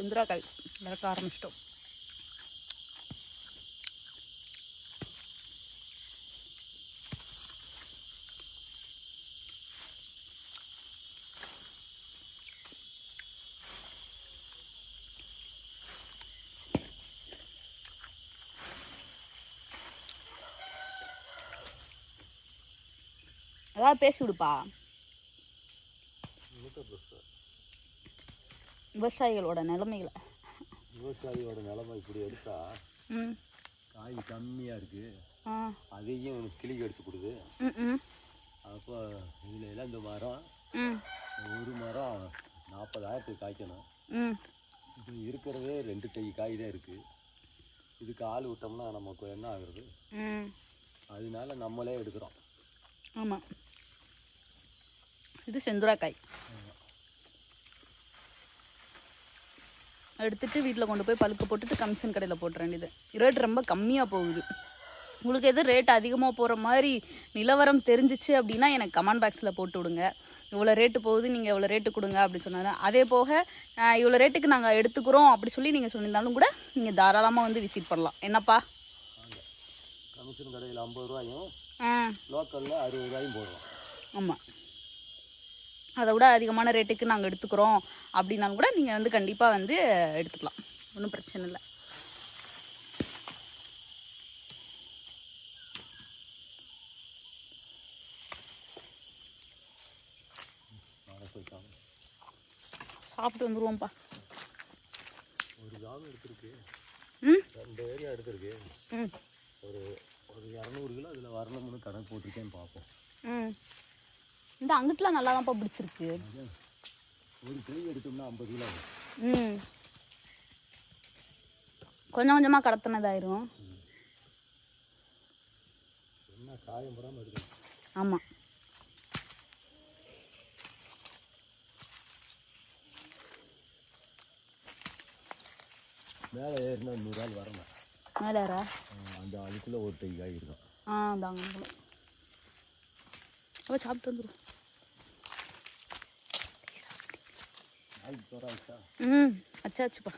செந்துராக்காய் இறக்க ஆரம்பிச்சிட்டோம். அதான் பேசி விடுப்பா. விவசாயிகளோட நிலைமைகளை இப்படி எடுத்தா காய் கம்மியாக இருக்குது, அதையும் உனக்கு கிளி கடிச்சு கொடுது. அப்போ இதில் எல்லாம் இந்த மரம் ஒரு மரம் 40,000 காய்க்கணும். இது இருக்கிறதே 2 டை காய் தான் இருக்குது. இதுக்கு ஆள் விட்டோம்னா நமக்கு என்ன ஆகுறது? அதனால நம்மளே எடுக்கிறோம். ஆமாம், இது செந்துராக்காய். எடுத்துட்டு வீட்டில் கொண்டு போய் பழுக்க போட்டுட்டு கமிஷன் கடையில் போட்டுற வேண்டியது. ரேட் ரொம்ப கம்மியாக போகுது. உங்களுக்கு எது ரேட் அதிகமாக போகிற மாதிரி நிலவரம் தெரிஞ்சிச்சு அப்படின்னா எனக்கு கமெண்ட் பாக்ஸில் போட்டு விடுங்க. இவ்வளோ ரேட்டு போகுது, நீங்கள் இவ்வளோ ரேட்டு கொடுங்க அப்படின்னு சொன்னாங்க. அதே போக இவ்வளோ ரேட்டுக்கு நாங்கள் எடுத்துக்கிறோம் அப்படி சொல்லி நீங்கள் சொல்லியிருந்தாலும் கூட நீங்கள் தாராளமாக வந்து விசிட் பண்ணலாம். என்னப்பா? கமிஷன் கடையில் 50 ரூபாயும் லோக்கலில் 60 ரூபாயும் போடுவோம். ஆமாம், அதை விட அதிகமான ரேட்டுக்கு நாங்கள் எடுத்துக்கிறோம் அப்படின்னாலும் கூட நீங்கள் வந்து கண்டிப்பாக வந்து எடுத்துக்கலாம். ஒன்றும் பிரச்சனை இல்லை. சாப்பிட்டு வந்துடுவோம்ப்பா. ஒரு கிராம் எடுத்துருக்கு, 2 ஏரியா எடுத்துருக்கு. ஒரு 200 கிலோ அதில் வரணும்னு கணக்கு போட்டிருக்கேன்னு பார்ப்போம். இந்த அங்கிட்டலாம் நல்லா தான்ப்பா பிடிச்சிருக்கு. ஒரு கை எடுத்தோம்னா 50 கிலோ. கொஞ்சம் கொஞ்சமாக கடத்தினதாயிரும். என்ன காயம் போடாமல் எடுக்கணும். ஆமாம், மேலே ஏறினா 100 ஆள் வரணும். மேலே ஏறா அந்த அதுக்குள்ளே ஒரு டை காய் இருக்கும். தாங்க அப்போ சாப்பிட்டு வந்துடும். ஆயிடுச்சு அச்சாச்சுப்பா.